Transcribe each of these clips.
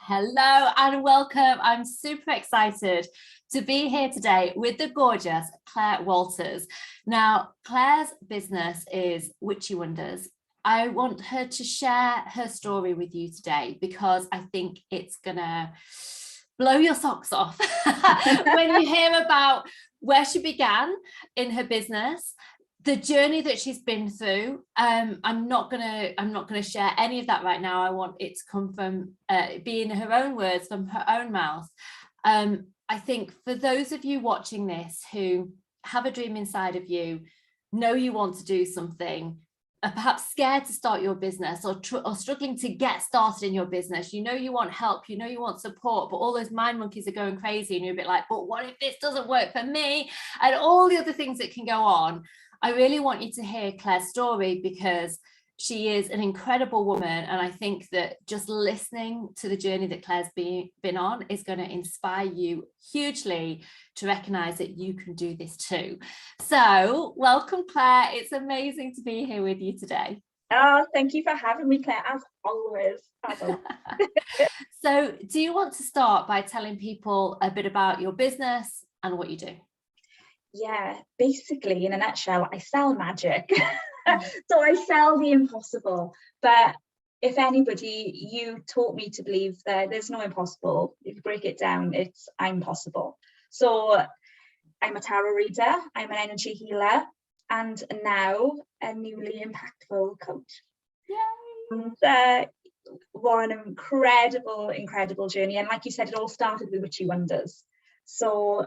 Hello and welcome. I'm super excited to be here today with the gorgeous Clare Walters. Now, Clare's business is Witchy Wonders. I want her to share her story with you today because I think it's gonna blow your socks off when you hear about where she began in her business, the journey that she's been through. I'm not gonna share any of that right now. I want it to come from being her own words, from her own mouth. I think for those of you watching this who have a dream inside of you, know you want to do something, are perhaps scared to start your business or struggling to get started in your business, you know you want help, you know you want support, but all those mind monkeys are going crazy and you're a bit like, but what if this doesn't work for me? And all the other things that can go on. I really want you to hear Clare's story because she is an incredible woman. And I think that just listening to the journey that Clare's been on is going to inspire you hugely to recognize that you can do this too. So welcome, Clare. It's amazing to be here with you today. Oh, thank you for having me, Claire, as always. So do you want to start by telling people a bit about your business and what you do? Yeah, basically, in a nutshell, I sell magic. So I sell the impossible. But if anybody, you taught me to believe that there's no impossible. If you break it down, I'm possible. So I'm a tarot reader, I'm an energy healer, and now a newly impactful coach. Yay! And, what an incredible journey. And like you said, it all started with Witchy Wonders. So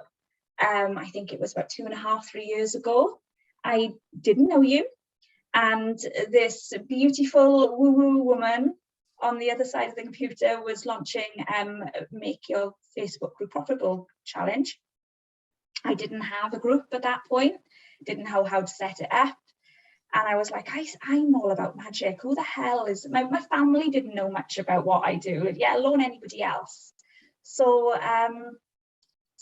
I think it was about 2.5, 3 years ago. I didn't know you. And this beautiful woo-woo woman on the other side of the computer was launching Make Your Facebook Group Profitable challenge. I didn't have a group at that point, didn't know how to set it up. And I was like, I'm all about magic. Who the hell is, my family didn't know much about what I do, yet alone anybody else. So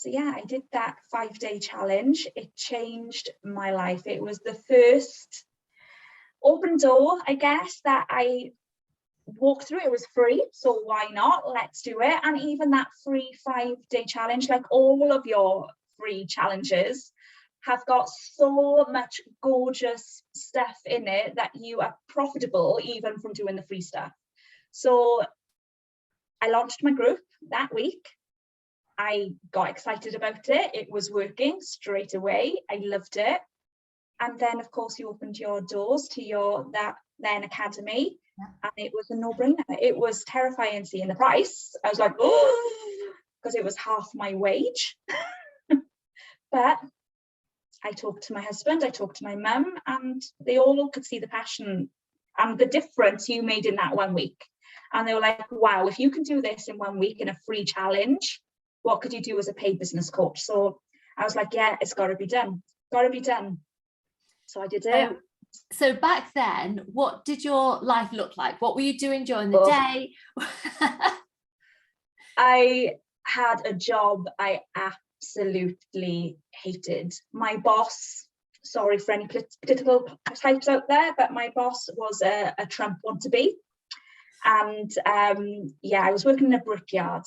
yeah, I did that 5-day challenge. It changed my life. It was the first open door, I guess, that I walked through. It was free, so why not? Let's do it. And even that free 5-day challenge, like all of your free challenges, have got so much gorgeous stuff in it that you are profitable even from doing the free stuff. So I launched my group that week. I got excited about it. It was working straight away. I loved it. And then, of course, you opened your doors to that then academy. Yeah. And it was a no-brainer. It was terrifying seeing the price. I was like, oh, because it was half my wage. But I talked to my husband, I talked to my mum, and they all could see the passion and the difference you made in that 1 week. And they were like, wow, if you can do this in 1 week in a free challenge, what could you do as a paid business coach? So I was like, yeah, it's got to be done. So I did it. So back then, what did your life look like? What were you doing during the day? I had a job I absolutely hated. My boss, sorry for any political types out there, but my boss was a Trump want-to-be. And yeah, I was working in a brickyard.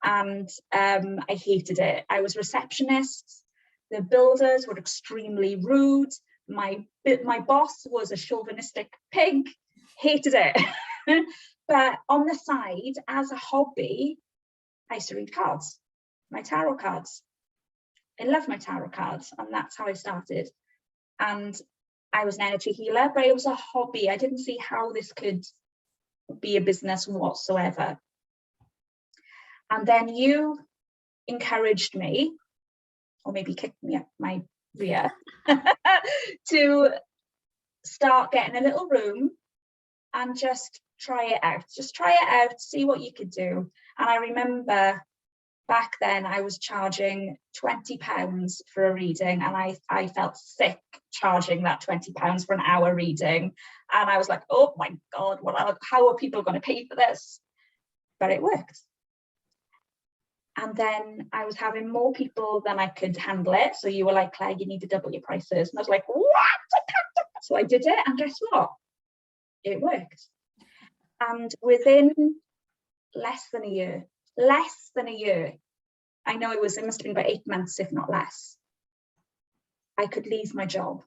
And I hated it. I was receptionist. The builders were extremely rude. My boss was a chauvinistic pig. Hated it. But on the side, as a hobby, I used to read cards, my tarot cards. I love my tarot cards, and that's how I started. And I was an energy healer, but it was a hobby. I didn't see how this could be a business whatsoever. And then you encouraged me, or maybe kicked me up my rear, to start getting a little room and just try it out, see what you could do. And I remember back then I was charging £20 for a reading, and I felt sick charging that £20 for an hour reading. And I was like, oh my God, how are people going to pay for this? But it worked. And then I was having more people than I could handle it. So you were like, Claire, you need to double your prices. And I was like, what? So I did it, and guess what? It worked. And within less than a year. I know it must have been about 8 months, if not less. I could leave my job.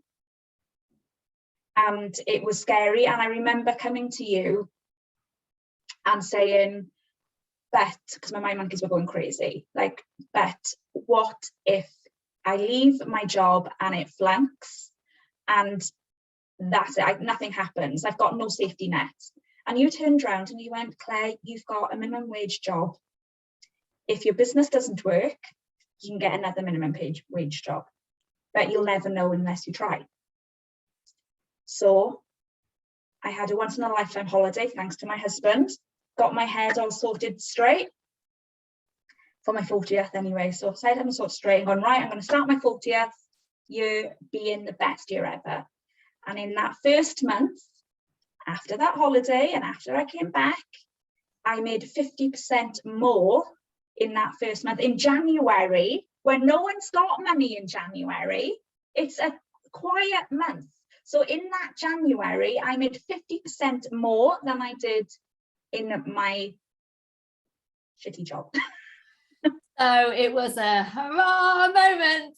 And it was scary. And I remember coming to you and saying, but, because my mind monkeys were going crazy, like, but what if I leave my job and it flunks and that's it, nothing happens, I've got no safety net. And you turned around and you went, Claire, you've got a minimum wage job. If your business doesn't work, you can get another minimum wage job, but you'll never know unless you try. So I had a once in a lifetime holiday, thanks to my husband, got my head all sorted straight for my 40th anyway. So I had them sort of straight and gone, right, I'm going to start my 40th year being the best year ever. And in that first month, after that holiday and after I came back, I made 50% more in that first month. In January, when no one's got money in January, it's a quiet month. So in that January, I made 50% more than I did in my shitty job. So it was a hurrah moment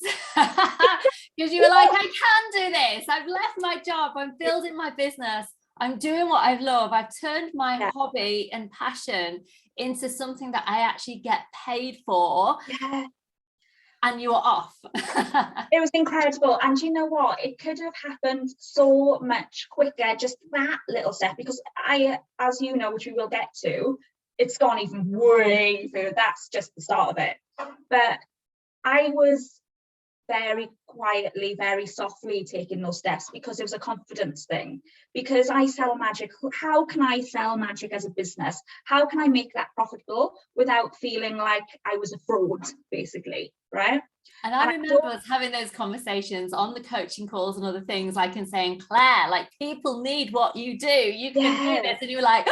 because you were like, I can do this. I've left my job. I'm building my business. I'm doing what I love. I've turned my hobby and passion into something that I actually get paid for. Yeah. And you were off. It was incredible. And you know what? It could have happened so much quicker, just that little step, because as you know, which we will get to, it's gone even way further. That's just the start of it. But I was very quietly, very softly taking those steps because it was a confidence thing. Because I sell magic. How can I sell magic as a business? How can I make that profitable without feeling like I was a fraud, basically, right? And I remember us having those conversations on the coaching calls and other things, like, and saying, Claire, like, people need what you do. You can do this. And you were like,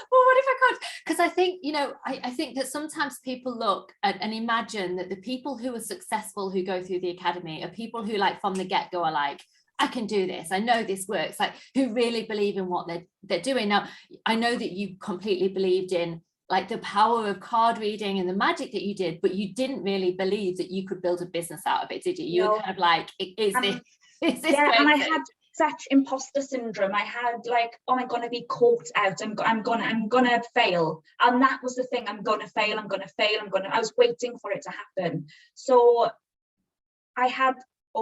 well, what if I could? Because I think, you know, I think that sometimes people look at and imagine that the people who are successful who go through the academy are people who, like, from the get-go are like, I can do this. I know this works. Like, who really believe in what they're doing. Now, I know that you completely believed in, like, the power of card reading and the magic that you did, but you didn't really believe that you could build a business out of it, did you? You were kind of like, is this yeah, and I had such imposter syndrome. I had like, oh, I'm gonna be caught out. I'm gonna fail. And that was the thing. I'm gonna fail. I was waiting for it to happen. So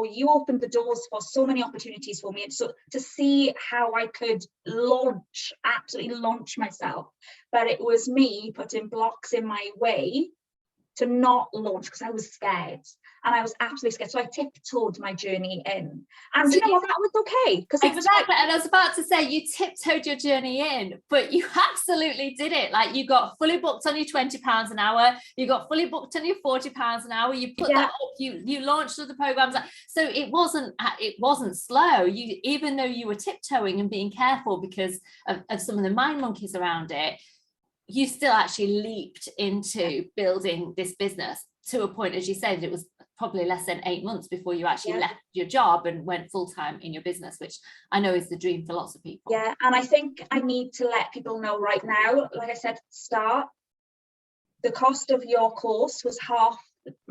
you opened the doors for so many opportunities for me. And so to see how I could absolutely launch myself. But it was me putting blocks in my way to not launch because I was scared. And I was absolutely scared. So I tiptoed my journey in. And so you know what, that was okay. Because it was exactly. And I was about to say, you tiptoed your journey in, but you absolutely did it. Like, you got fully booked on your £20 an hour. You got fully booked on your £40 an hour. You put that up, you launched other programs. So it wasn't slow. You, even though you were tiptoeing and being careful because of some of the mind monkeys around it, you still actually leaped into building this business to a point, as you said, it was probably less than 8 months before you actually left your job and went full-time in your business, which I know is the dream for lots of people. Yeah, and I think I need to let people know right now, like I said, start. The cost of your course was half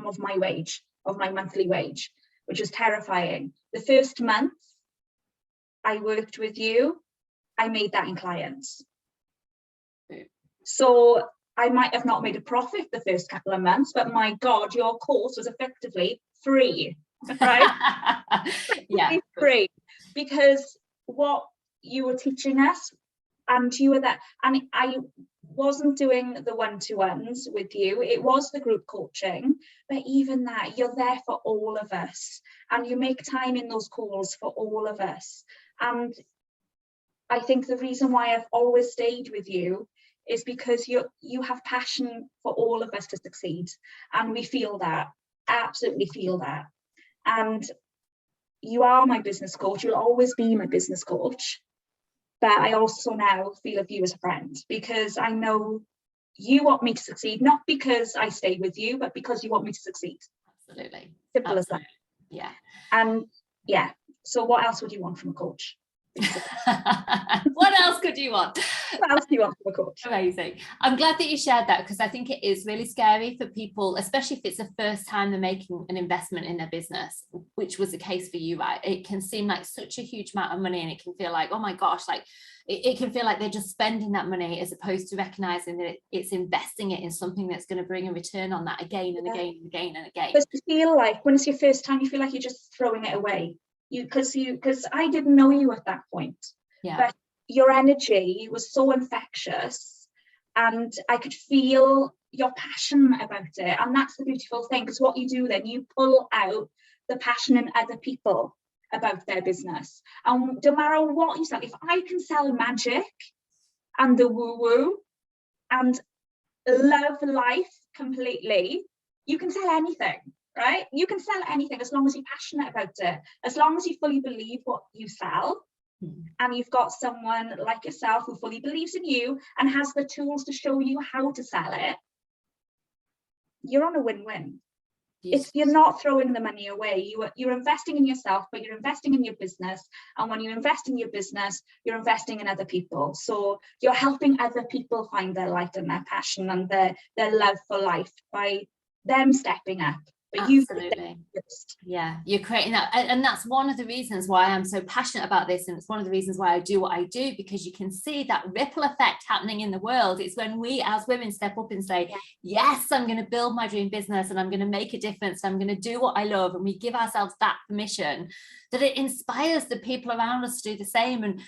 of my wage, of my monthly wage, which was terrifying. The first month I worked with you, I made that in clients. So I might have not made a profit the first couple of months, but my God, your course was effectively free, right? Yeah, free, because what you were teaching us, and you were that, and I wasn't doing the one-to-ones with you, it was the group coaching, but even that, you're there for all of us, and you make time in those calls for all of us. And I think the reason why I've always stayed with you is because you have passion for all of us to succeed, and we feel that, absolutely feel that. And you are my business coach, you'll always be my business coach, but I also now feel of you as a friend, because I know you want me to succeed, not because I stay with you, but because you want me to succeed. Absolutely. Simple as that. Yeah. And yeah, so what else would you want from a coach? What else could you want? What else do you want from a coach? Amazing. I'm glad that you shared that, because I think it is really scary for people, especially if it's the first time they're making an investment in their business, which was the case for you, right? It can seem like such a huge amount of money, and it can feel like, oh my gosh, like it can feel like they're just spending that money, as opposed to recognizing that it's investing it in something that's going to bring a return on that again and again and again and again. Because you feel like when it's your first time, you feel like you're just throwing it away. Because I didn't know you at that point. Yeah. But your energy was so infectious, and I could feel your passion about it. And that's the beautiful thing, because what you do then, you pull out the passion in other people about their business. And no matter what you sell, if I can sell magic and the woo-woo and love life completely, you can sell anything, right? You can sell anything as long as you're passionate about it, as long as you fully believe what you sell. And you've got someone like yourself who fully believes in you and has the tools to show you how to sell it, you're on a win-win. You're not throwing the money away. You're investing in yourself, but you're investing in your business. And when you invest in your business, you're investing in other people. So you're helping other people find their light and their passion and their love for life by them stepping up. But absolutely. Yeah, you're creating that, and that's one of the reasons why I'm so passionate about this, and it's one of the reasons why I do what I do, because you can see that ripple effect happening in the world. It's when we as women step up and say, yes, I'm going to build my dream business, and I'm going to make a difference, I'm going to do what I love, and we give ourselves that permission, that it inspires the people around us to do the same. And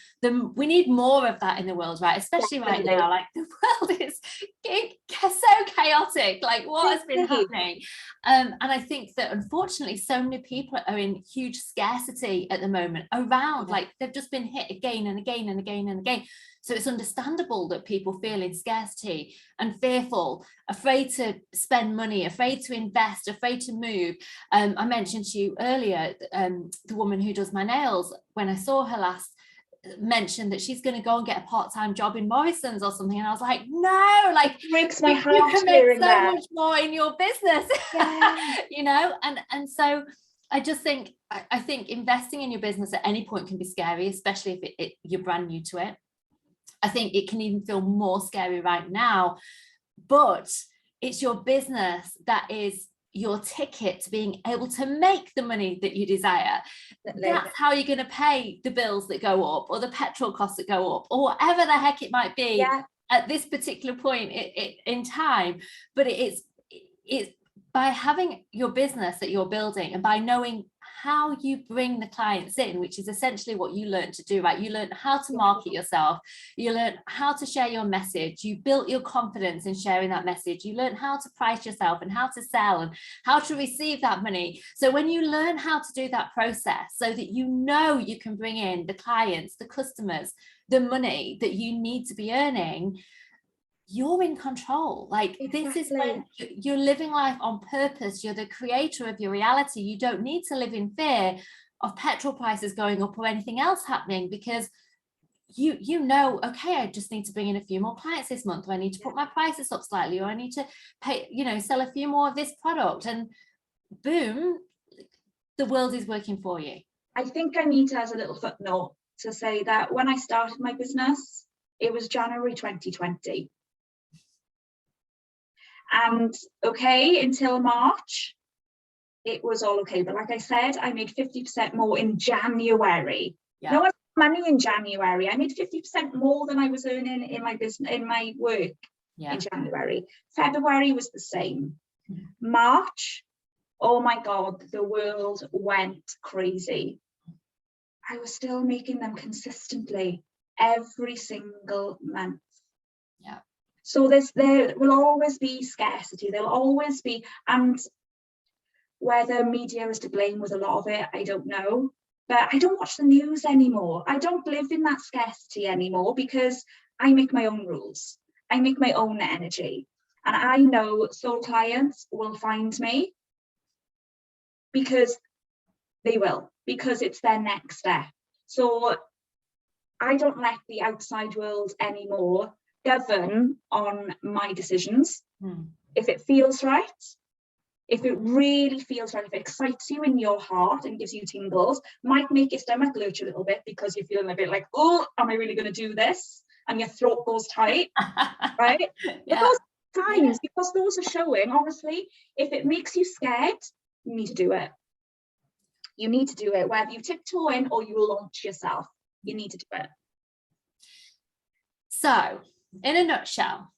we need more of that in the world, right? Especially right now, like the world is so chaotic, like what has been happening. And I think that unfortunately so many people are in huge scarcity at the moment around, like they've just been hit again and again and again and again. So it's understandable that people feel in scarcity and fearful, afraid to spend money, afraid to invest, afraid to move. I mentioned to you earlier, the woman who does my nails, when I saw her last, mentioned that she's going to go and get a part-time job in Morrison's or something, and I was like, no, like it breaks my heart. You can make so much more in your business. You know, and so I just think I think investing in your business at any point can be scary, especially if you're brand new to it. I think it can even feel more scary right now, but it's your business that is your ticket to being able to make the money that you desire. That's how you're going to pay the bills that go up, or the petrol costs that go up, or whatever the heck it might be at this particular point in time. But it's by having your business that you're building, and by knowing how you bring the clients in, which is essentially what you learned to do, right? You learned how to market yourself, you learned how to share your message, you built your confidence in sharing that message, you learned how to price yourself and how to sell and how to receive that money. So when you learn how to do that process, so that you know you can bring in the clients, the customers, the money that you need to be earning, you're in control. Like this is when you're living life on purpose. You're the creator of your reality. You don't need to live in fear of petrol prices going up or anything else happening, because you know, okay, I just need to bring in a few more clients this month, or I need to put my prices up slightly, or I need to pay, you know, sell a few more of this product, and boom, the world is working for you. I think I need to, as a little footnote, to say that when I started my business, it was January 2020. And okay, until March, it was all okay. But like I said, I made 50% more in January. No one money in January. I made 50% more than I was earning in my business, in my work in January. February was the same. March, oh my God, the world went crazy. I was still making them consistently every single month. So there will always be scarcity. There'll always be, and whether media is to blame with a lot of it, I don't know. But I don't watch the news anymore. I don't live in that scarcity anymore, because I make my own rules. I make my own energy. And I know soul clients will find me, because they will, because it's their next step. So I don't let the outside world anymore govern on my decisions. If it feels right, If it really feels right, if it excites you in your heart and gives you tingles, might make your stomach lurch a little bit because you're feeling a bit like, oh, am I really going to do this? And your throat goes tight, right? Yeah. But those signs, because those are showing, obviously, if it makes you scared, you need to do it. You need to do it, whether you tiptoe in or you launch yourself, you need to do it. So, in a nutshell,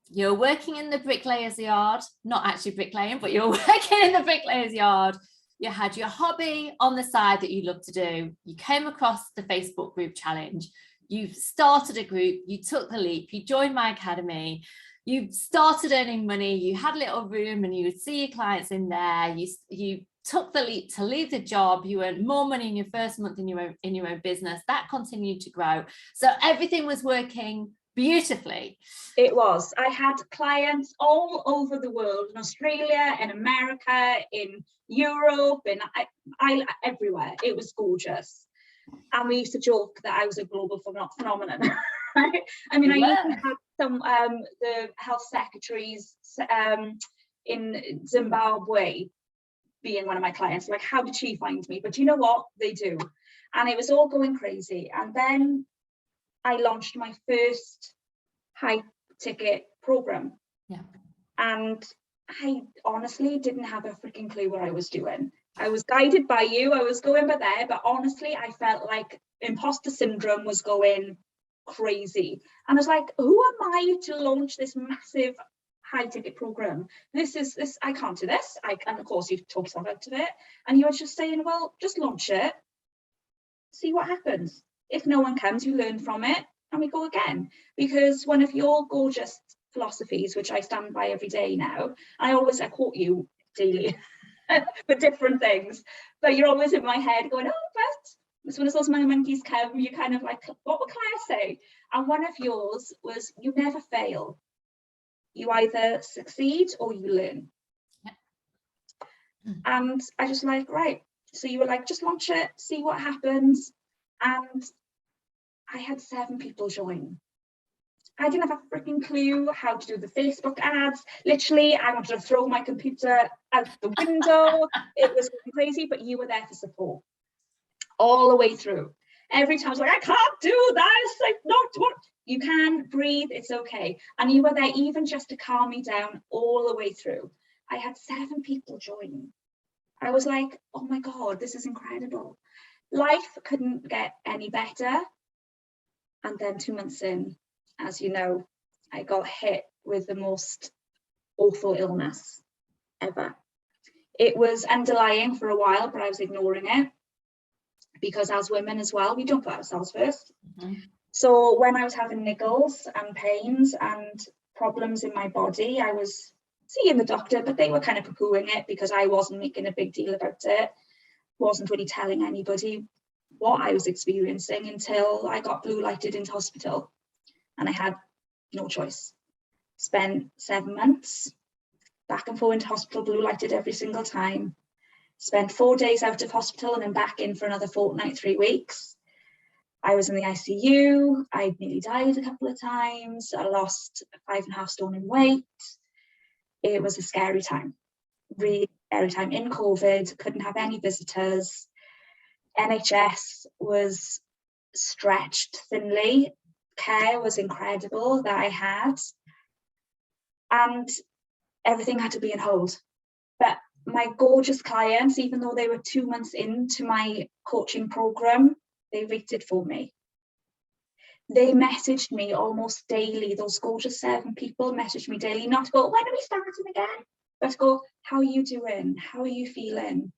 you're working in the bricklayer's yard, not actually bricklaying, but you're working in the bricklayer's yard. You had your hobby on the side that you love to do. You came across the Facebook group challenge. You started a group, you took the leap, you joined my academy, you started earning money, you had a little room and you would see your clients in there. You took the leap to leave the job. You earned more money in your first month in your own business. That continued to grow. So everything was working beautifully. It was. I had clients all over the world, in Australia, in America, in Europe, in everywhere. It was gorgeous. And we used to joke that I was a global phenomenon. Right? I mean, I even had some the health secretaries in Zimbabwe being one of my clients. Like, how did she find me? But you know what? They do. And it was all going crazy. And then I launched my first high ticket program. Yeah. And I honestly didn't have a freaking clue what I was doing. I was guided by you. I was going by there, but honestly, I felt like imposter syndrome was going crazy. And I was like, who am I to launch this massive high ticket program? This, I can't do this. And of course, you talk yourself out of it. And you were just saying, well, just launch it, see what happens. If no one comes, you learn from it and we go again. Because one of your gorgeous philosophies, which I stand by every day now, I quote you daily for different things, but you're always in my head going, oh, but as soon as those monkeys come, you're kind of like, what would Claire say? And one of yours was, you never fail. You either succeed or you learn. Yeah. And I just like, right. So you were like, just launch it, see what happens. And I had 7 people join. I didn't have a freaking clue how to do the Facebook ads. Literally, I wanted to throw my computer out the window. It was crazy, but you were there to support all the way through. Every time I was like, I can't do this. Like, not what you can breathe. It's okay. And you were there even just to calm me down all the way through. I had 7 people join. I was like, oh my God, this is incredible. Life couldn't get any better. And then 2 months in, as you know, I got hit with the most awful illness ever. It was underlying for a while, but I was ignoring it because as women as well, we don't put ourselves first. Mm-hmm. So when I was having niggles and pains and problems in my body, I was seeing the doctor, but they were kind of poo-pooing it because I wasn't making a big deal about it. Wasn't really telling anybody what I was experiencing until I got blue lighted into hospital. And I had no choice. Spent 7 months back and forth into hospital, blue lighted every single time. Spent 4 days out of hospital and then back in for another fortnight, 3 weeks. I was in the ICU. I nearly died a couple of times. I lost 5.5 stone in weight. It was a scary time, really scary time. In COVID, couldn't have any visitors. NHS was stretched thinly. Care was incredible that I had, and everything had to be on hold. But my gorgeous clients, even though they were 2 months into my coaching program, they waited for me. They messaged me almost daily. Those gorgeous 7 people messaged me daily, not to go, when are we starting again? But to go, how are you doing? How are you feeling?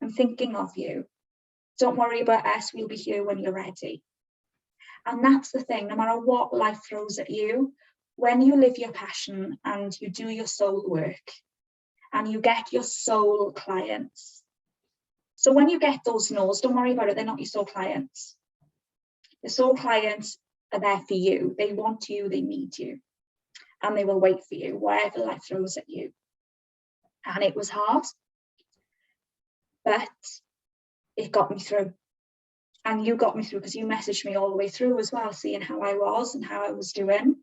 I'm thinking of you. Don't worry about us. We'll be here when you're ready. And that's the thing, no matter what life throws at you, when you live your passion and you do your soul work and you get your soul clients. So when you get those no's, don't worry about it. They're not your soul clients. The soul clients are there for you. They want you, they need you, and they will wait for you, whatever life throws at you. And it was hard, but it got me through. And you got me through because you messaged me all the way through as well, seeing how I was and how I was doing.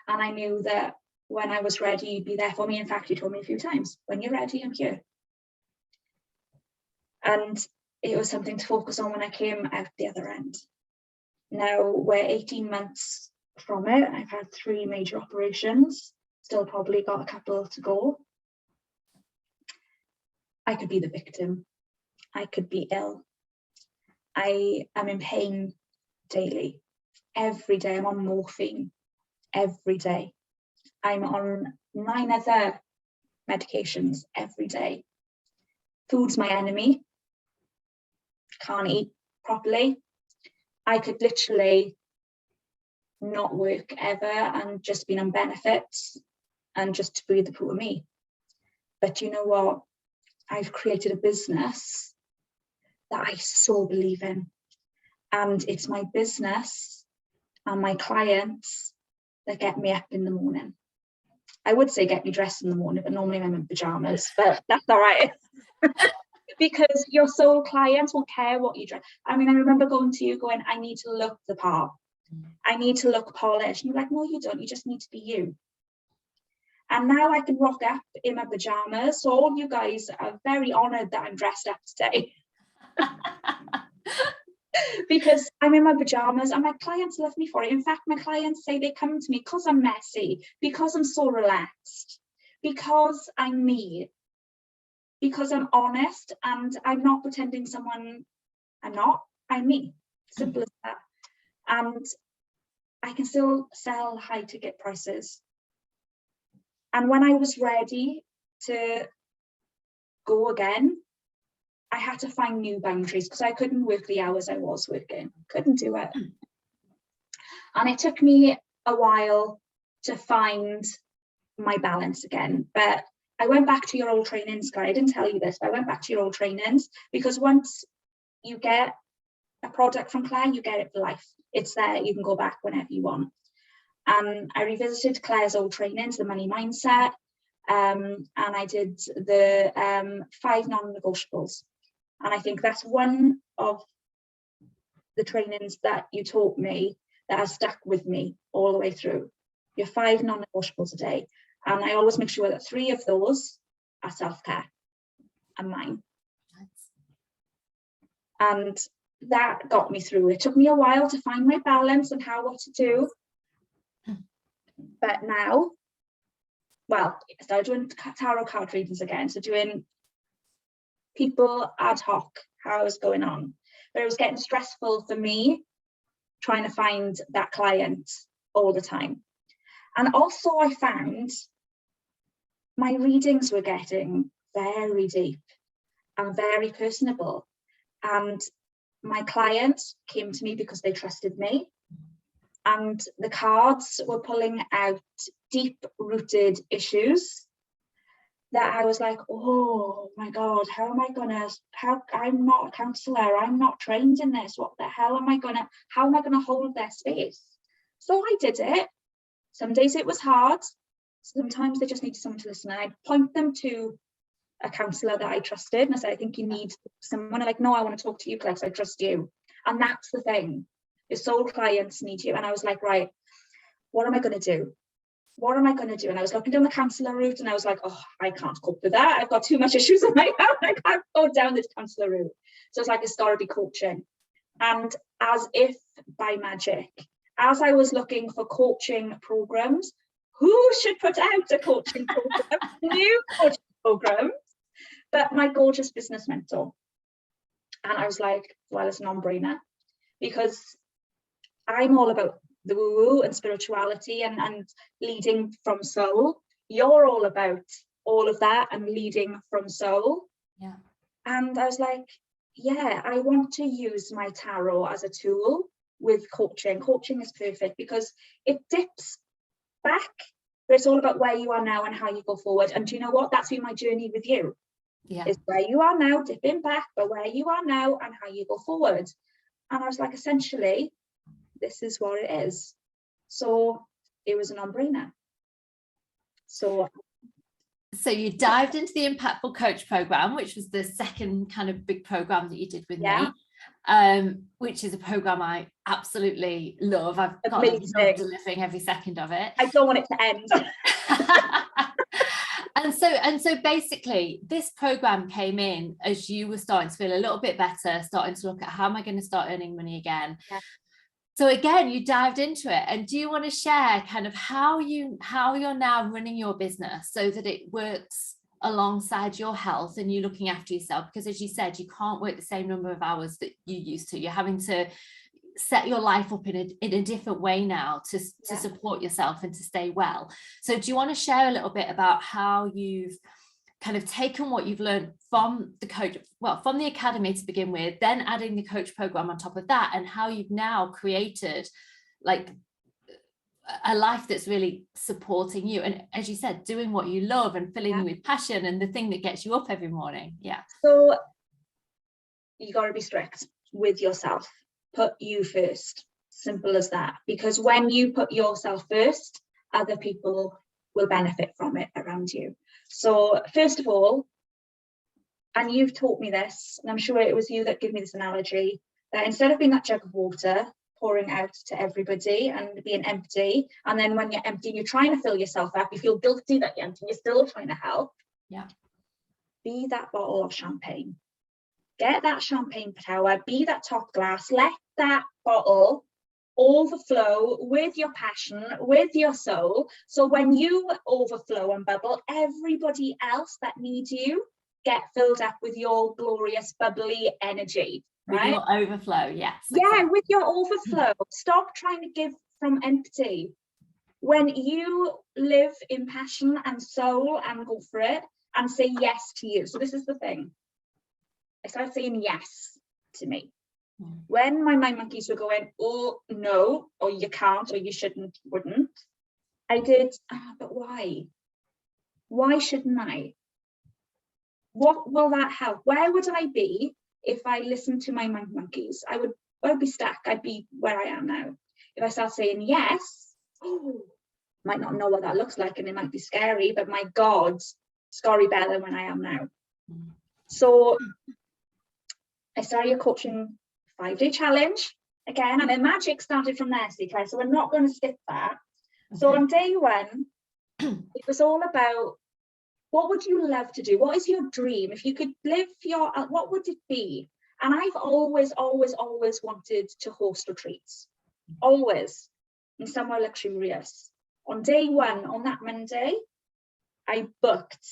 And I knew that when I was ready, you'd be there for me. In fact, you told me a few times, when you're ready, I'm here. And it was something to focus on when I came out the other end. Now we're 18 months from it. I've had 3 major operations, still probably got a couple to go. I could be the victim. I could be ill. I am in pain daily. Every day I'm on morphine. Every day. I'm on 9 other medications every day. Food's my enemy. Can't eat properly. I could literally not work ever and just be on benefits and just breathe the poo of me. But you know what? I've created a business that I so believe in. And it's my business and my clients that get me up in the morning. I would say get me dressed in the morning, but normally I'm in pajamas, but that's all right. Because your sole clients won't care what you dress. I mean, I remember going to you going, I need to look the part. I need to look polished. And you're like, no, you don't. You just need to be you. And now I can rock up in my pajamas. So all you guys are very honoured that I'm dressed up today. Because I'm in my pajamas and my clients love me for it. In fact, my clients say they come to me because I'm messy, because I'm so relaxed, because I'm me, because I'm honest and I'm not pretending someone I'm not. I'm me. Simple as that. And I can still sell high ticket prices. And when I was ready to go again, I had to find new boundaries because I couldn't work the hours I was working. Couldn't do it. And it took me a while to find my balance again. But I went back to your old trainings, Claire. I didn't tell you this, but I went back to your old trainings because once you get a product from Claire, you get it for life. It's there. You can go back whenever you want. I revisited Claire's old trainings, the money mindset, and I did the 5 non-negotiables. And I think that's one of the trainings that you taught me that has stuck with me all the way through. Your 5 non-negotiables a day. And I always make sure that 3 of those are self-care and mine. And that got me through. It took me a while to find my balance and what to do. But now, well, I started doing tarot card readings again. So doing people ad hoc, how was going on. But it was getting stressful for me trying to find that client all the time. And also I found my readings were getting very deep and very personable. And my clients came to me because they trusted me. And the cards were pulling out deep-rooted issues that I was like, oh my God, I'm not a counsellor, I'm not trained in this, how am I gonna hold their space? So I did it. Some days it was hard, sometimes they just needed someone to listen. And I'd point them to a counsellor that I trusted, and I said, I think you need someone. Like, no, I want to talk to you, Claire, I trust you. And that's the thing. Your soul clients need you. And I was like, right, what am I going to do? What am I going to do? And I was looking down the counsellor route and I was like, oh, I can't cope with that. I've got too much issues on my own. I can't go down this counsellor route. So it's like, it's got to be coaching. And as if by magic, as I was looking for coaching programs, who should put out a coaching program, new coaching programs, but my gorgeous business mentor. And I was like, well, it's a non-brainer, because I'm all about the woo-woo and spirituality and leading from soul. You're all about all of that and leading from soul. Yeah. And I was like, yeah, I want to use my tarot as a tool with coaching. Coaching is perfect because it dips back, but it's all about where you are now and how you go forward. And do you know what? That's been my journey with you. Yeah. Is where you are now, dipping back, but where you are now and how you go forward. And I was like, essentially, this is what it is. So it was a no-brainer. So you dived into the Impactful Coach program, which was the second kind of big program that you did with me. which is a program I absolutely love. I've got Amazing. delivering every second of it. I don't want it to end. And so basically this program came in as you were starting to feel a little bit better, starting to look at how am I going to start earning money again. Yeah. So again, you dived into it. And do you want to share kind of how you're now running your business so that it works alongside your health and you looking after yourself? Because as you said, you can't work the same number of hours that you used to. You're having to set your life up in a different way now to support yourself and to stay well. So do you want to share a little bit about how you've kind of taken what you've learned from from the academy to begin with, then adding the coach program on top of that, and how you've now created like a life that's really supporting you, and as you said, doing what you love and filling you with passion and the thing that gets you up every morning. So you got to be strict with yourself. Put you first, simple as that, because when you put yourself first, other people will benefit from it around you. So first of all, and you've taught me this, and I'm sure it was you that gave me this analogy, that instead of being that jug of water pouring out to everybody and being empty, and then when you're empty you're trying to fill yourself up, you feel guilty that you're empty, you're still trying to help. Be that bottle of champagne. Get that champagne tower, be that top glass, let that bottle overflow with your passion, with your soul. So when you overflow and bubble, everybody else that needs you get filled up with your glorious, bubbly energy. With right? your overflow, yes. Yeah, exactly. with your overflow. Stop trying to give from empty. When you live in passion and soul and go for it and say yes to you. So this is the thing. I started saying yes to me. When my mind monkeys were going, oh no, or you can't, or you shouldn't, wouldn't, I did, but why? Why shouldn't I? What will that help? Where would I be if I listened to my mind monkeys? I would be stuck. I'd be where I am now. If I start saying yes, might not know what that looks like and it might be scary, but my God, scary better than when I am now. So I started a coaching 5-day challenge again, and then magic started from there, see, Claire, so we're not going to skip that. Okay. So on day one, it was all about, what would you love to do? What is your dream? If you could live your, what would it be? And I've always wanted to host retreats, always, in somewhere luxurious. On day one, on that Monday, I booked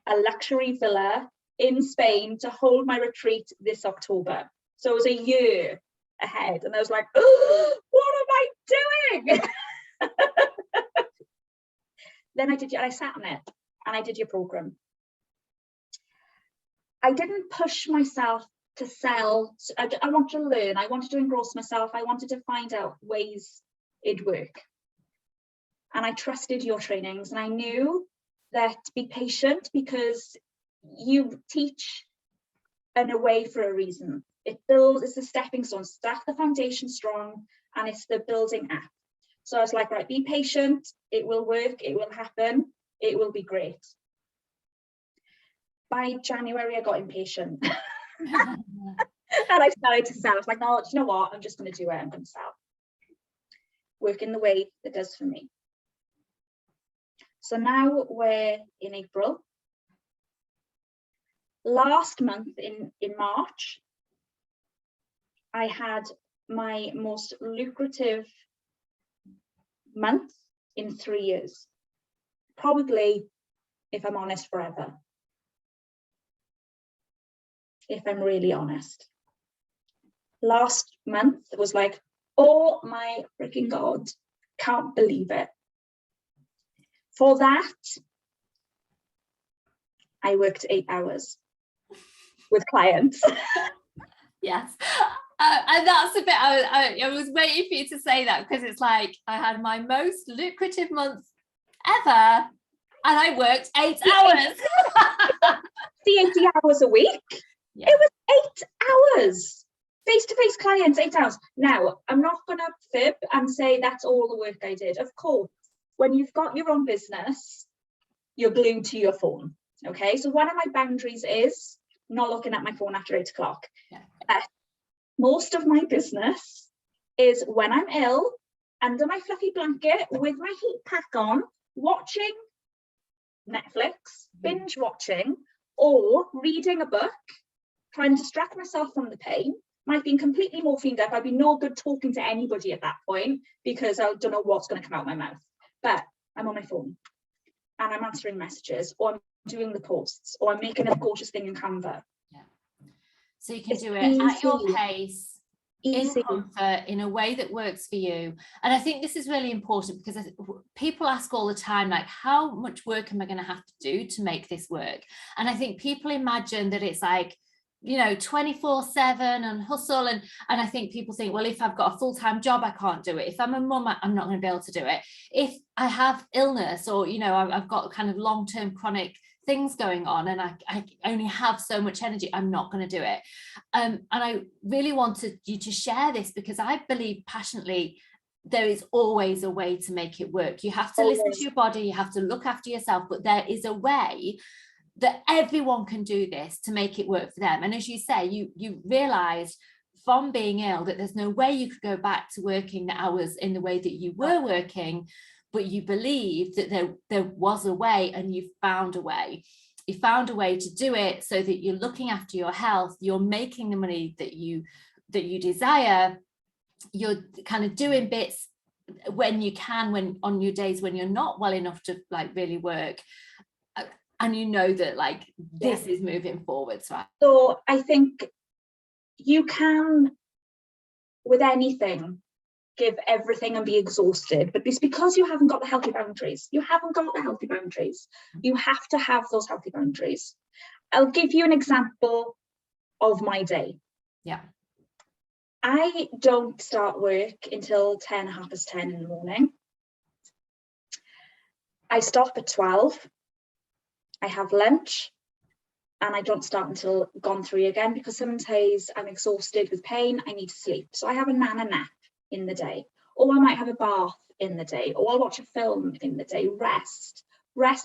a luxury villa in Spain to hold my retreat this October. So it was a year ahead, and I was like, oh, what am I doing? Then I sat on it and I did your program. I didn't push myself to sell. I wanted to learn. I wanted to engross myself. I wanted to find out ways it'd work. And I trusted your trainings, and I knew that be patient, because you teach in a way for a reason. It builds, it's a stepping stone, stack the foundation strong, and it's the building up. So I was like, right, be patient, it will work, it will happen, it will be great. By January, I got impatient. And I started to sell. I was like, no, do you know what? I'm just going to do it. I'm going to sell. Work in the way it does for me. So now we're in April. Last month in March, I had my most lucrative month in 3 years. Probably, if I'm honest, forever. If I'm really honest. Last month it was like, oh my freaking God, can't believe it. For that, I worked 8 hours with clients. Yes. And that's a bit, I was waiting for you to say that, because it's like, I had my most lucrative month ever, and I worked 8 hours. 80 hours a week. Yeah. It was 8 hours. Face-to-face clients, 8 hours. Now, I'm not going to fib and say that's all the work I did. Of course, when you've got your own business, you're glued to your phone. Okay, so one of my boundaries is not looking at my phone after 8 o'clock. Yeah. most of my business is when I'm ill, under my fluffy blanket with my heat pack on, watching Netflix, binge watching, or reading a book, trying to distract myself from the pain. Might be completely morphined up. I'd be no good talking to anybody at that point because I don't know what's going to come out my mouth. But I'm on my phone and I'm answering messages, or I'm doing the posts, or I'm making a gorgeous thing in Canva. Yeah. So you can do it at your pace, in comfort, in a way that works for you. And I think this is really important because people ask all the time, like, how much work am I going to have to do to make this work? And I think people imagine that it's like, you know, 24/7 and hustle. And I think people think, well, if I've got a full-time job, I can't do it. If I'm a mum, I'm not going to be able to do it. If I have illness, or, you know, I've got kind of long-term chronic things going on and I only have so much energy, I'm not going to do it. And I really wanted you to share this because I believe passionately there is always a way to make it work. You have to listen to your body, you have to look after yourself, but there is a way that everyone can do this to make it work for them. And as you say, you realized from being ill that there's no way you could go back to working the hours in the way that you were working, but you believed that there was a way, and you found a way. You found a way to do it so that you're looking after your health, you're making the money that you desire, you're kind of doing bits when you can, when on your days when you're not well enough to like really work. And you know that like this is moving forwards, right? So I think you can, with anything, give everything and be exhausted, but it's because you haven't got the healthy boundaries. You haven't got the healthy boundaries. You have to have those healthy boundaries. I'll give you an example of my day. Yeah. I don't start work until 10, 10:30 in the morning. I stop at 12. I have lunch, and I don't start until gone 3 again, because some days I'm exhausted with pain, I need to sleep. So I have a nana nap in the day, or I might have a bath in the day, or I'll watch a film in the day. Rest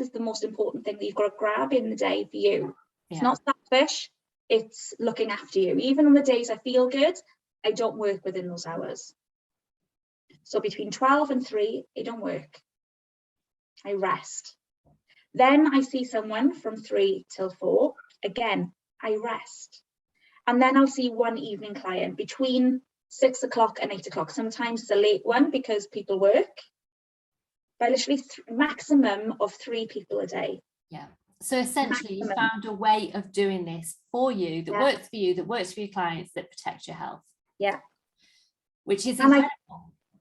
is the most important thing that you've got to grab in the day for you. It's not selfish, it's looking after you. Even on the days I feel good, I don't work within those hours. So between 12 and 3, I don't work. I rest. Then I see someone from 3 till 4. Again, I rest. And then I'll see one evening client between 6 o'clock and 8 o'clock. Sometimes it's a late one because people work. But literally maximum of 3 people a day. Yeah. So essentially you found a way of doing this for you that works for you, that works for your clients, that protects your health. Yeah. Which is incredible.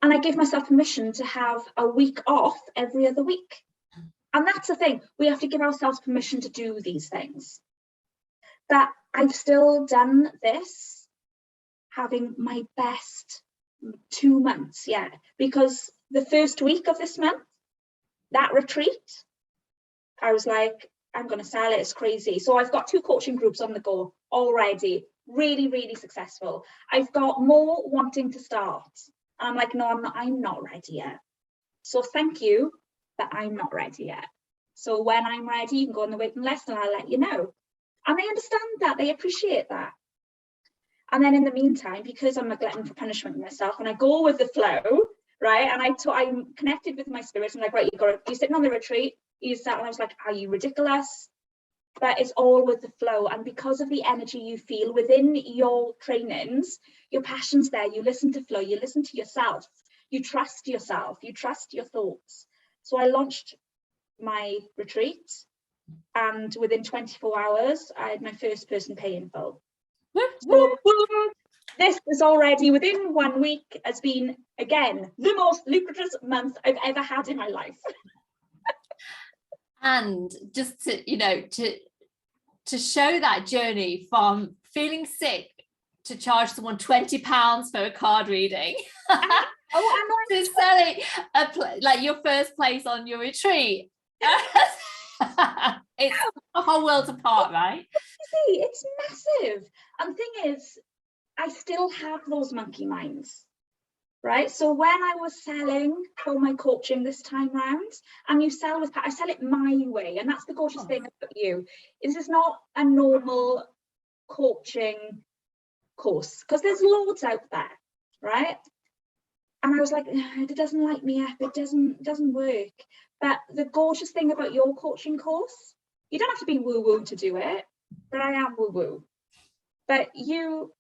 And I give myself permission to have a week off every other week. And that's the thing, we have to give ourselves permission to do these things. That I've still done this, having my best 2 months, because the first week of this month, that retreat, I was like, I'm going to sell it, it's crazy. So I've got 2 coaching groups on the go already, really, really successful. I've got more wanting to start. I'm like, no, I'm not ready yet. So thank you, but I'm not ready yet. So when I'm ready, you can go on the waiting list and I'll let you know. And they understand that, they appreciate that. And then in the meantime, because I'm a glutton for punishment myself, and I go with the flow, right? And I'm connected with my spirit. I'm like, right, you're sitting on the retreat, you sat, and I was like, are you ridiculous? But it's all with the flow. And because of the energy you feel within your trainings, your passion's there, you listen to flow, you listen to yourself, you trust your thoughts. So I launched my retreat, and within 24 hours, I had my first person pay in full. So this is already, within 1 week, has been, again, the most lucrative month I've ever had in my life. And just to, you know, to show that journey from feeling sick to charge someone £20 for a card reading, to selling like your first place on your retreat. It's a whole world apart, right? It's massive. And the thing is, I still have those monkey minds, right? So when I was selling for my coaching this time round, and you sell with, I sell it my way, and that's the gorgeous thing about you. This is not a normal coaching course, because there's loads out there, right? And I was like, it doesn't light me up, it doesn't work. But the gorgeous thing about your coaching course, you don't have to be woo-woo to do it, but I am woo-woo. But you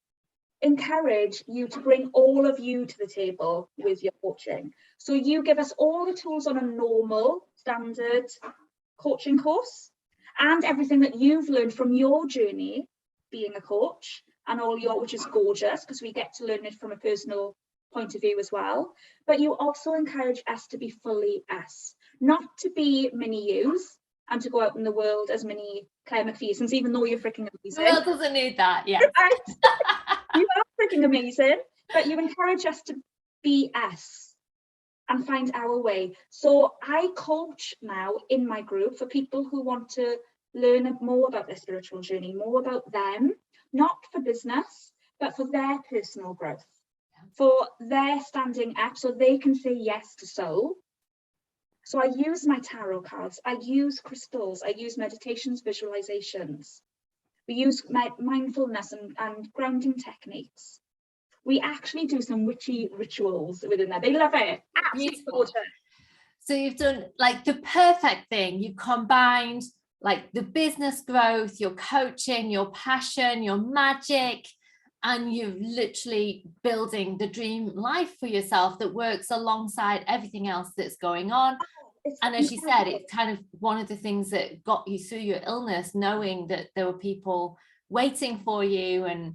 encourage you to bring all of you to the table with your coaching. So you give us all the tools on a normal, standard coaching course, and everything that you've learned from your journey being a coach, and all your, which is gorgeous, because we get to learn it from a personal point of view as well. But you also encourage us to be fully us, not to be mini yous and to go out in the world as mini Claire McPhersons, even though you're freaking amazing. The world doesn't need that, yeah. Right? You are freaking amazing, but you encourage us to be us and find our way. So I coach now in my group for people who want to learn more about their spiritual journey, more about them, not for business, but for their personal growth, for their standing up so they can say yes to soul. So I use my tarot cards, I use crystals, I use meditations, visualizations. We use mindfulness and grounding techniques. We actually do some witchy rituals within there. They love it. Absolutely. So you've done like the perfect thing. You combined like the business growth, your coaching, your passion, your magic, and you're literally building the dream life for yourself that works alongside everything else that's going on. And as you said, it's kind of one of the things that got you through your illness, knowing that there were people waiting for you, and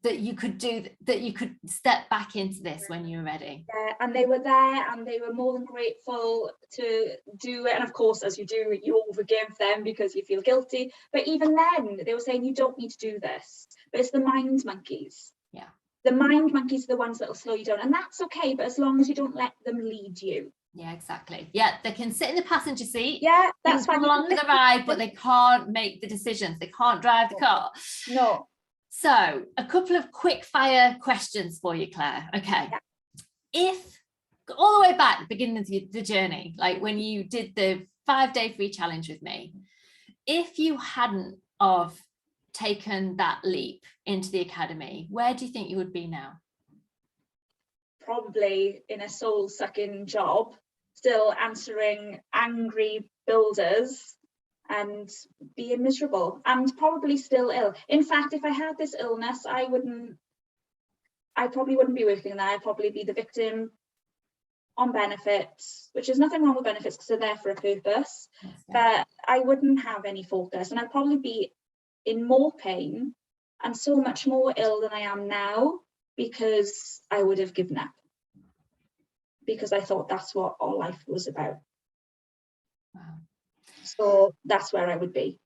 that you could do, that you could step back into this when you were ready. Yeah, and they were there and they were more than grateful to do it. And of course, as you do, you all forgive them because you feel guilty. But even then, they were saying, you don't need to do this. But it's the mind monkeys. Yeah. The mind monkeys are the ones that will slow you down. And that's okay, but as long as you don't let them lead you. Yeah, exactly. Yeah, they can sit in the passenger seat. Yeah, that's fine. Come along for the ride, but they can't make the decisions. They can't drive the car. No. So a couple of quick fire questions for you, Claire. Okay. Yeah. If all the way back at the beginning of the journey, like when you did the 5-day free challenge with me, if you hadn't of taken that leap into the academy, where do you think you would be now? Probably in a soul-sucking job, still answering angry builders and being miserable, and probably still ill. In fact, if I had this illness, I probably wouldn't be working there. I'd probably be the victim on benefits, which is nothing wrong with benefits because they're there for a purpose. But I wouldn't have any focus, and I'd probably be in more pain and so much more ill than I am now, because I would have given up, because I thought that's what all life was about. Wow. So that's where I would be.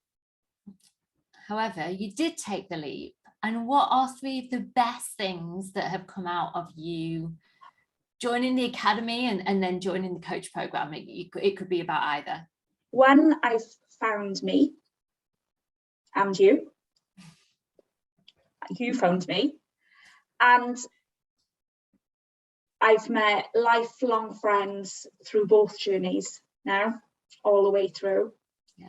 However, you did take the leap. And what are 3 of the best things that have come out of you joining the academy and then joining the coach program? It could be about either. One, I've found me, and you. You found me. And I've met lifelong friends through both journeys now, all the way through. Yeah.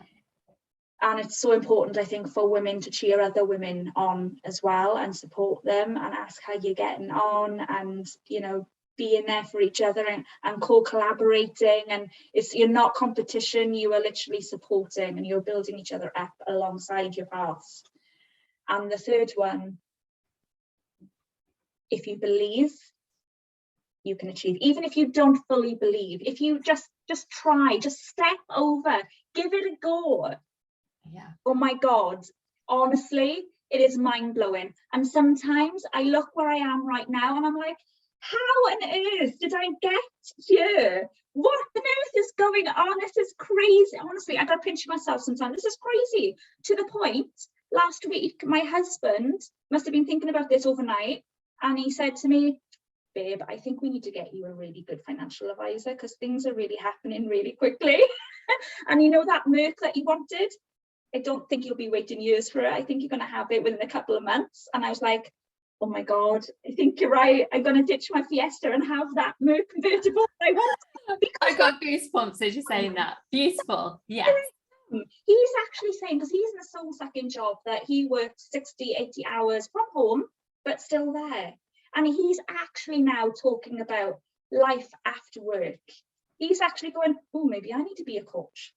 And it's so important, I think, for women to cheer other women on as well and support them and ask how you're getting on, and, you know, being there for each other and co-collaborating. And you're not competition, you are literally supporting and you're building each other up alongside your paths. And the third one, if you believe, you can achieve. Even if you don't fully believe, if you just try, just step over, give it a go. Yeah. Oh my God, honestly, it is mind-blowing. And sometimes I look where I am right now and I'm like, how on earth did I get here? What on earth is going on? This is crazy. Honestly, I gotta pinch myself sometimes. This is crazy. To the point, last week, my husband must have been thinking about this overnight, and he said to me, babe, I think we need to get you a really good financial advisor, because things are really happening really quickly. And you know that Merc that you wanted? I don't think you'll be waiting years for it. I think you're going to have it within a couple of months. And I was like, oh my God, I think you're right. I'm going to ditch my Fiesta and have that Merc convertible I want. I got goosebumps as you're saying that. Beautiful. Yes. He's actually saying, because he's in a soul-sucking job, that he works 60, 80 hours from home, but still there. And he's actually now talking about life after work. He's actually going, oh, maybe I need to be a coach,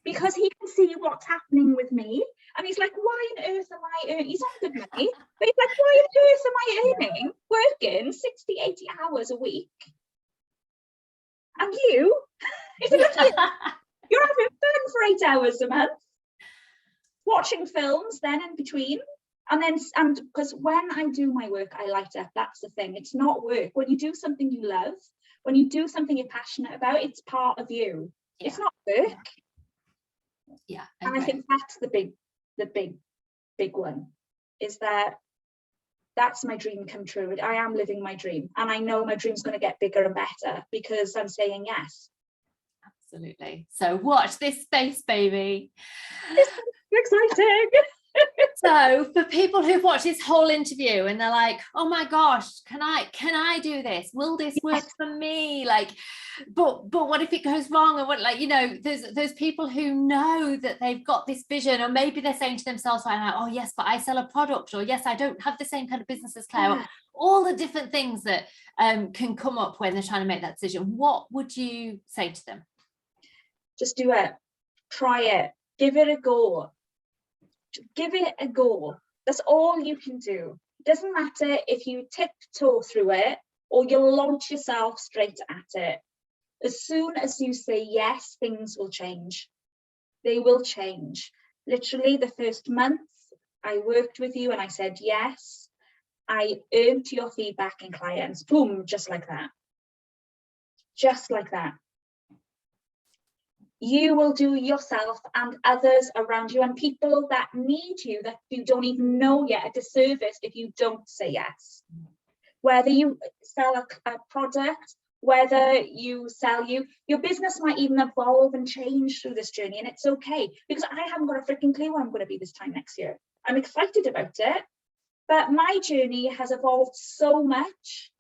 because he can see what's happening with me. And he's like, why on earth am I earning? He's on good money, but he's like, why on earth am I earning, working 60, 80 hours a week? And you, you're having fun for 8 hours a month, watching films then in between. And because when I do my work, I light up. That's the thing. It's not work. When you do something you love, when you do something you're passionate about, it's part of you. Yeah. It's not work. Yeah. And I think that's the big one, is that that's my dream come true. I am living my dream, and I know my dream's going to get bigger and better because I'm saying yes. Absolutely. So watch this space, baby. It's exciting. So for people who've watched this whole interview and they're like, oh my gosh, can I do this? Will this work for me? Like, but what if it goes wrong? And what, like, you know, there's people who know that they've got this vision, or maybe they're saying to themselves right now, oh yes, but I sell a product, or yes, I don't have the same kind of business as Claire. Yeah. All the different things that can come up when they're trying to make that decision. What would you say to them? Just do it. Try it. Give it a go. Give it a go. That's all you can do. It doesn't matter if you tiptoe through it or you launch yourself straight at it. As soon as you say yes, things will change. They will change. Literally the first month I worked with you and I said yes, I earned your feedback and clients. Boom, just like that. Just like that. You will do yourself and others around you and people that need you, that you don't even know yet, a disservice if you don't say yes. Whether you sell a product, whether you sell your business might even evolve and change through this journey, and it's okay, because I haven't got a freaking clue where I'm going to be this time next year. I'm excited about it, but my journey has evolved so much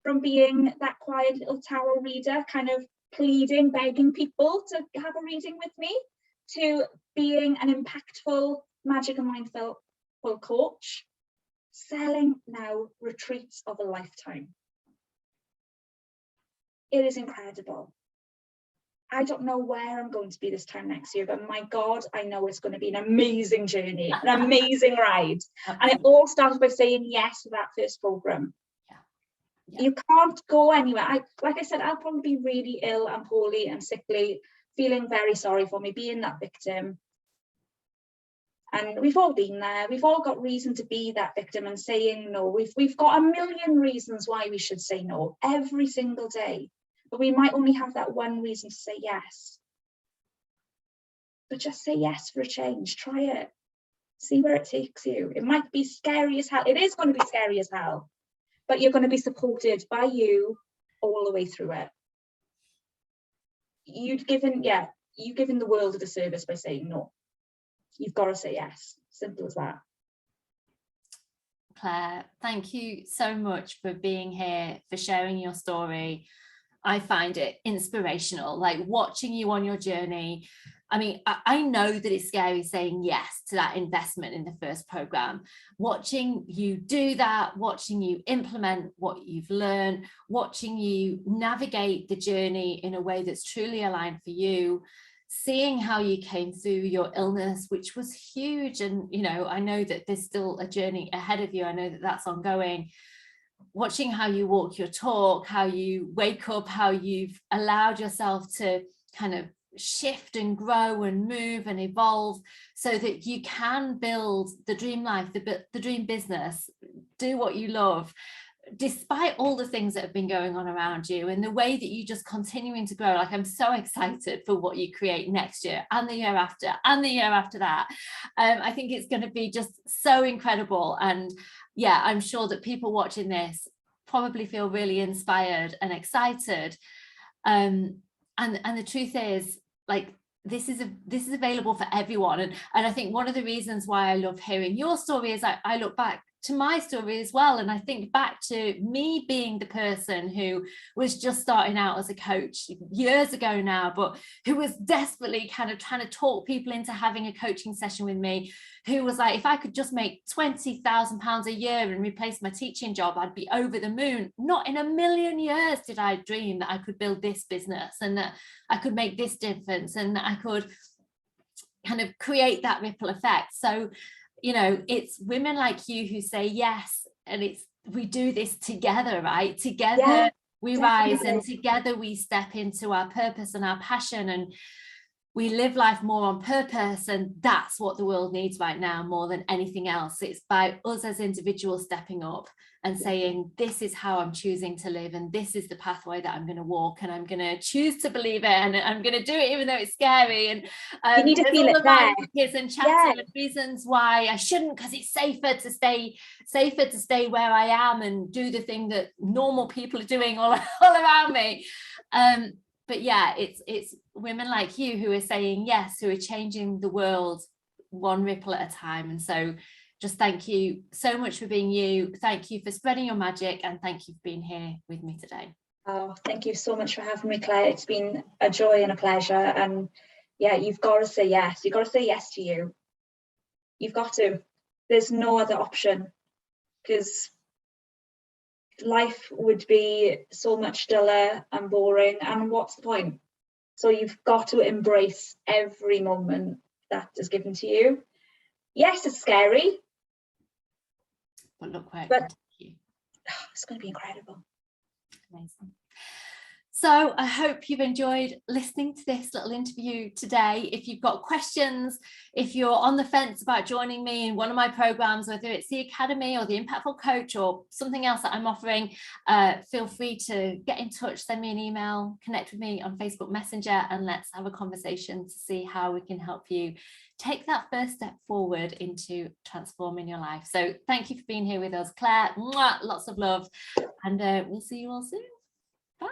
from being that quiet little tarot reader, kind of pleading, begging people to have a reading with me, to being an impactful magic and mindful coach, selling now retreats of a lifetime. It is incredible. I don't know where I'm going to be this time next year, but my God, I know it's going to be an amazing journey, an amazing ride. And it all started by saying yes to that first program. Yeah. You can't go anywhere. Like I said, I'll probably be really ill and poorly and sickly, feeling very sorry for me, being that victim. And we've all been there. We've all got reason to be that victim and saying no. We've got a million reasons why we should say no every single day. But we might only have that one reason to say yes. But just say yes for a change. Try it. See where it takes you. It might be scary as hell. It is going to be scary as hell. But you're going to be supported by you all the way through it. You've given the world a disservice by saying no. You've got to say yes. Simple as that. Claire, thank you so much for being here, for sharing your story. I find it inspirational, like watching you on your journey. I mean, I know that it's scary saying yes to that investment in the first program. Watching you do that, watching you implement what you've learned, watching you navigate the journey in a way that's truly aligned for you, seeing how you came through your illness, which was huge. And, you know, I know that there's still a journey ahead of you. I know that that's ongoing. Watching how you walk your talk, how you wake up, how you've allowed yourself to kind of shift and grow and move and evolve so that you can build the dream life, the dream business, do what you love, despite all the things that have been going on around you, and the way that you just continuing to grow. Like, I'm so excited for what you create next year and the year after and the year after that. I think it's going to be just so incredible. And yeah, I'm sure that people watching this probably feel really inspired and excited. And the truth is, like, this is available for everyone. And I think one of the reasons why I love hearing your story is I look back to my story as well. And I think back to me being the person who was just starting out as a coach years ago now, but who was desperately kind of trying to talk people into having a coaching session with me, who was like, if I could just make £20,000 a year and replace my teaching job, I'd be over the moon. Not in a million years did I dream that I could build this business and that I could make this difference and that I could kind of create that ripple effect. So, you know, it's women like you who say yes, and we do this together, right? Together we rise, and together we step into our purpose and our passion, and we live life more on purpose. And that's what the world needs right now more than anything else. It's by us as individuals stepping up and saying, this is how I'm choosing to live, and this is the pathway that I'm going to walk, and I'm going to choose to believe it, and I'm going to do it even though it's scary. And you need to feel it there. And chatting and reasons why I shouldn't, because it's safer to stay where I am and do the thing that normal people are doing all around me. But yeah, it's women like you who are saying yes, who are changing the world one ripple at a time. And so just thank you so much for being you. Thank you for spreading your magic, and thank you for being here with me today. Oh, thank you so much for having me, Claire. It's been a joy and a pleasure. And yeah, you've got to say yes. You've got to say yes to you. You've got to. There's no other option, because life would be so much duller and boring, and what's the point? So you've got to embrace every moment that is given to you. Yes, it's scary, but look where it's going to be incredible. Amazing. So I hope you've enjoyed listening to this little interview today. If you've got questions, if you're on the fence about joining me in one of my programs, whether it's the Academy or the Impactful Coach or something else that I'm offering, feel free to get in touch, send me an email, connect with me on Facebook Messenger, and let's have a conversation to see how we can help you take that first step forward into transforming your life. So thank you for being here with us, Claire. Mwah, lots of love, and we'll see you all soon. Bye.